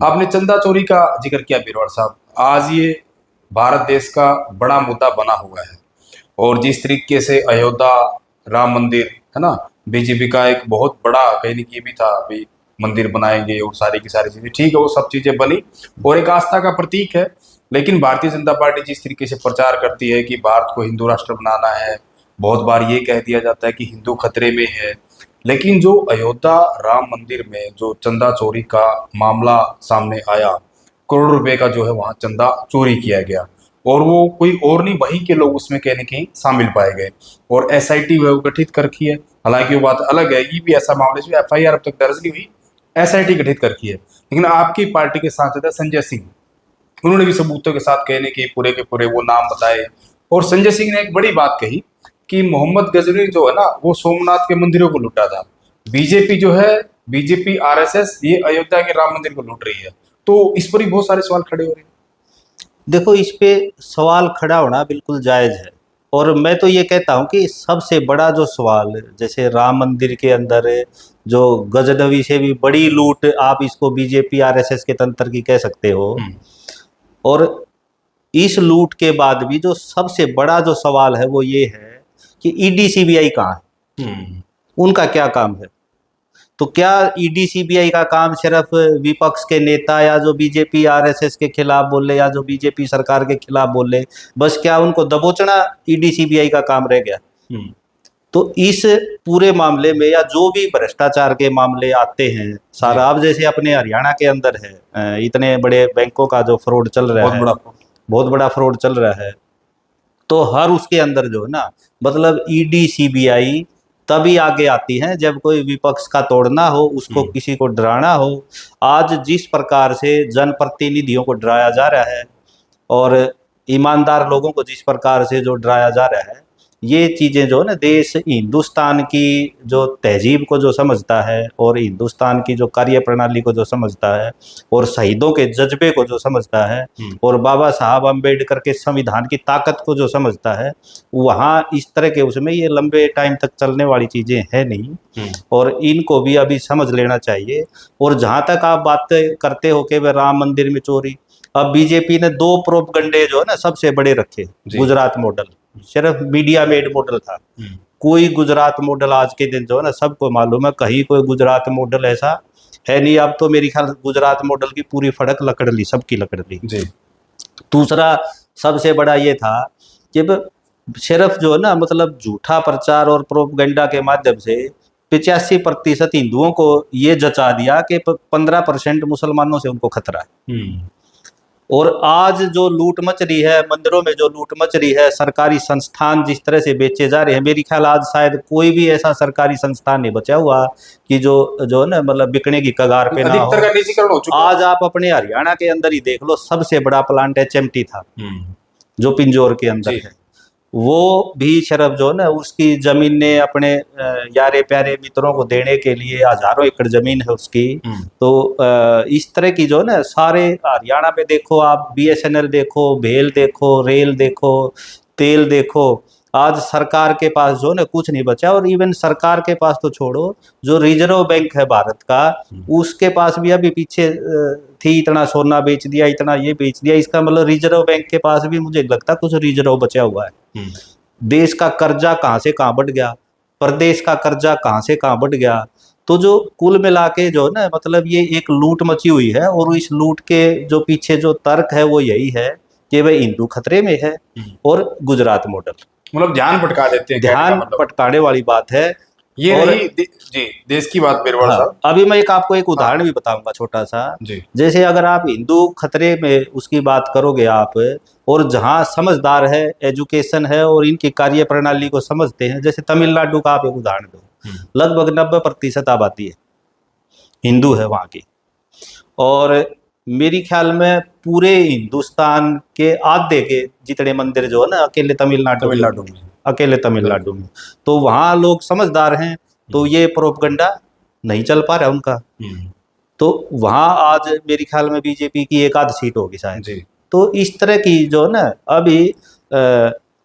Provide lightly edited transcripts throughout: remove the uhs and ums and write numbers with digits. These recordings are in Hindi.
आपने चंदा चोरी का जिक्र किया बीरबल साहब। आज ये भारत देश का बड़ा मुद्दा बना हुआ है और जिस तरीके से अयोध्या राम मंदिर है ना, बीजेपी का एक बहुत बड़ा कहने की ये भी था भाई मंदिर बनाएंगे और सारी की सारी चीजें ठीक है, वो सब चीजें बनी और एक आस्था का प्रतीक है। लेकिन भारतीय जनता पार्टी जिस तरीके से प्रचार करती है कि भारत को हिंदू राष्ट्र बनाना है, बहुत बार ये कह दिया जाता है कि हिंदू खतरे में है। लेकिन जो अयोध्या राम मंदिर में जो चंदा चोरी का मामला सामने आया, करोड़ रुपए का जो है वहां चंदा चोरी किया गया और वो कोई और नहीं, वही के लोग उसमें कहीं न कहीं शामिल पाए गए और एसआईटी वो गठित कर रखी है। हालांकि वो बात अलग है, ये भी ऐसा मामले से एफआईआर अब तक दर्ज नहीं हुई, एसआईटी गठित कर रखी है। लेकिन आपकी पार्टी के सांसद है संजय सिंह, उन्होंने भी सबूतों के साथ कहने के पूरे वो नाम बताए और संजय सिंह ने एक बड़ी बात कही कि मोहम्मद गजनवी जो है ना, वो सोमनाथ के मंदिरों को लूटा था। बीजेपी जो है, बीजेपी आरएसएस ये अयोध्या के राम मंदिर को लूट रही है। तो इस पर ही बहुत सारे सवाल खड़े हो रहे हैं। देखो, इस पे सवाल खड़ा होना बिल्कुल जायज़ है और मैं तो ये कहता हूँ कि सबसे बड़ा जो सवाल, जैसे राम मंदिर के अंदर जो गजनवी से भी बड़ी लूट, आप इसको बीजेपी आरएसएस के तंत्र की कह सकते हो। और इस लूट के बाद भी जो सबसे बड़ा जो सवाल है वो ये है कि ईडी सीबीआई कहाँ है, उनका क्या काम है। तो क्या ईडी सीबीआई का काम सिर्फ विपक्ष के नेता या जो बीजेपी आरएसएस के खिलाफ बोले या जो बीजेपी सरकार के खिलाफ बोले, बस क्या उनको दबोचना ईडी सीबीआई का काम रह गया? तो इस पूरे मामले में या जो भी भ्रष्टाचार के मामले आते हैं सारा, अब जैसे अपने हरियाणा के अंदर है, इतने बड़े बैंकों का जो फ्रॉड चल रहा है, बहुत बड़ा फ्रॉड चल रहा है। तो हर उसके अंदर जो है ना, मतलब ईडी सीबीआई तभी आगे आती हैं जब कोई विपक्ष का तोड़ना हो, उसको किसी को डराना हो। आज जिस प्रकार से जनप्रतिनिधियों को डराया जा रहा है और ईमानदार लोगों को जिस प्रकार से जो डराया जा रहा है, ये चीज़ें जो है ना, देश हिंदुस्तान की जो तहजीब को जो समझता है और हिंदुस्तान की जो कार्य प्रणाली को जो समझता है और शहीदों के जज्बे को जो समझता है और बाबा साहब अम्बेडकर के संविधान की ताकत को जो समझता है, वहाँ इस तरह के उसमें ये लंबे टाइम तक चलने वाली चीज़ें हैं नहीं और इनको भी अभी समझ लेना चाहिए। और जहाँ तक आप बात करते हो कि वह राम मंदिर में चोरी, अब बीजेपी ने दो प्रोपगंडे जो है ना सबसे बड़े रखे। गुजरात मॉडल सिर्फ मीडिया मेड मॉडल था, कोई गुजरात मॉडल आज के दिन जो है ना सबको मालूम है, कहीं कोई गुजरात मॉडल ऐसा है नहीं। अब तो मेरी ख्याल गुजरात मॉडल की पूरी फड़क लकड़ ली, सबकी लकड़ ली। दूसरा सबसे बड़ा ये था कि सिर्फ जो है ना, मतलब झूठा प्रचार और प्रोपगंडा के माध्यम से 85% हिंदुओं को ये जचा दिया कि 15% मुसलमानों से उनको खतरा है। और आज जो लूट मच रही है, मंदिरों में जो लूट मच रही है, सरकारी संस्थान जिस तरह से बेचे जा रहे हैं, मेरी ख्याल आज शायद कोई भी ऐसा सरकारी संस्थान नहीं बचा हुआ कि जो ना, मतलब बिकने की कगार पे ना अधिकतर का निजीकरण हो चुका। आज आप अपने हरियाणा के अंदर ही देख लो, सबसे बड़ा प्लांट एचएमटी था जो पिंजौर के अंदर है, वो भी सिर्फ जो ना उसकी जमीन ने अपने यारे प्यारे मित्रों को देने के लिए, हजारों एकड़ जमीन है उसकी। तो इस तरह की जो ना, सारे हरियाणा में देखो आप, बीएसएनएल देखो, भेल देखो, रेल देखो, तेल देखो, आज सरकार के पास जो ना कुछ नहीं बचा। और इवन सरकार के पास तो छोड़ो, जो रिजर्व बैंक है भारत का, उसके पास भी अभी पीछे थी, इतना सोना बेच दिया, इतना ये बेच दिया। इसका मतलब रिजर्व बैंक के पास भी मुझे लगता कुछ रिजर्व बचा हुआ है। देश का कर्जा कहाँ से कहाँ बढ़ गया, प्रदेश का कर्जा कहाँ से कहाँ बढ़ गया। तो जो कुल मिला के जो ना, मतलब ये एक लूट मची हुई है और इस लूट के जो पीछे जो तर्क है वो यही है कि भाई हिंदू खतरे में है और गुजरात मॉडल, मतलब ध्यान भटका देते हैं, ध्यान भटकाने वाली बात है ये। और जी देश की बात बीरबल साहब। अभी मैं आपको एक उदाहरण भी बताऊंगा छोटा सा। जैसे अगर आप हिंदू खतरे में उसकी बात करोगे आप, और जहाँ समझदार है, एजुकेशन है और इनकी कार्य प्रणाली को समझते हैं, जैसे तमिलनाडु का आप एक उदाहरण दो, लगभग 90% आबादी है हिंदू है वहाँ की, और मेरी ख्याल में पूरे हिंदुस्तान के आधे के जितने मंदिर जो है ना, अकेले तमिलनाडु में, अकेले तमिलनाडु में। तो वहाँ लोग समझदार हैं, तो ये प्रोपगंडा नहीं चल पा रहा उनका। तो वहाँ आज मेरी ख्याल में बीजेपी की एक आध सीट होगी शायद। तो इस तरह की जो ना, अभी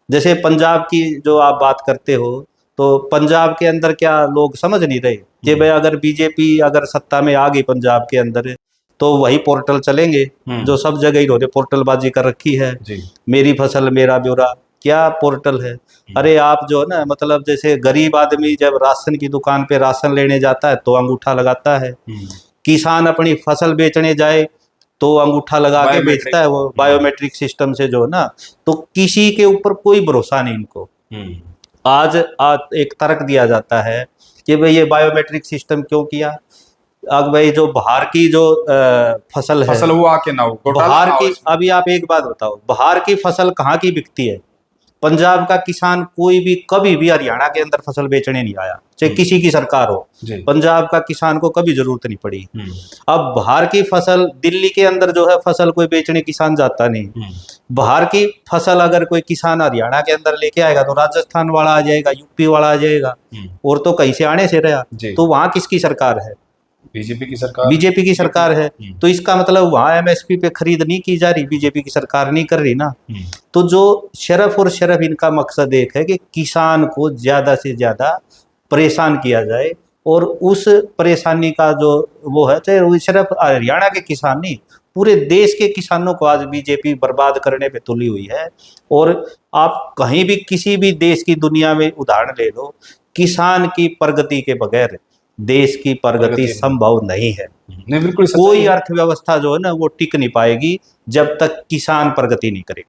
जैसे पंजाब की जो आप बात करते हो, तो पंजाब के अंदर क्या लोग समझ नहीं रहे कि भाई अगर बीजेपी अगर सत्ता में आ गई पंजाब के अंदर, तो वही पोर्टल चलेंगे जो सब जगह इन्होंने पोर्टलबाजी कर रखी है। जी। मेरी फसल मेरा ब्यौरा क्या पोर्टल है। अरे आप जो है ना, मतलब जैसे गरीब आदमी जब राशन की दुकान पे राशन लेने जाता है तो अंगूठा लगाता है, किसान अपनी फसल बेचने जाए तो अंगूठा लगा के बायोमेट्रिक। बेचता है, वो बायोमेट्रिक सिस्टम से जो है ना। तो किसी के ऊपर कोई भरोसा नहीं इनको। आज एक तर्क दिया जाता है कि भाई ये बायोमेट्रिक सिस्टम क्यों किया। अब भाई जो बाहर की जो फसल है, फसल वो आके ना हो, घोटाला बाहर ना हो की, इसमें। अभी आप एक बात बताओ, बाहर की फसल कहाँ की बिकती है। पंजाब का किसान कोई भी कभी भी हरियाणा के अंदर फसल बेचने नहीं आया, चाहे किसी की सरकार हो। जी। पंजाब का किसान को कभी जरूरत नहीं पड़ी। अब बाहर की फसल, दिल्ली के अंदर जो है फसल कोई बेचने किसान जाता नहीं। बाहर की फसल अगर कोई किसान हरियाणा के अंदर लेके आएगा तो राजस्थान वाला आ जाएगा, यूपी वाला आ जाएगा, और तो कहीं से आने से रहा। जी। तो वहां किसकी सरकार है? बीजेपी की सरकार। बीजेपी की सरकार है। तो इसका मतलब वहां एमएसपी पे खरीद नहीं की जा रही, बीजेपी की सरकार नहीं कर रही ना। तो जो सिर्फ और सिर्फ इनका मकसद एक है कि किसान को ज्यादा से ज्यादा परेशान किया जाए, और उस परेशानी का जो वो है, चाहे वो सिर्फ हरियाणा के किसान नहीं, पूरे देश के किसानों को आज बीजेपी बर्बाद करने पे तुली हुई है। और आप कहीं भी किसी भी देश की दुनिया में उदाहरण ले लो, किसान की प्रगति के बगैर देश की प्रगति संभव नहीं है। नहीं, बिल्कुल कोई अर्थव्यवस्था जो है ना वो टिक नहीं पाएगी जब तक किसान प्रगति नहीं करेगा।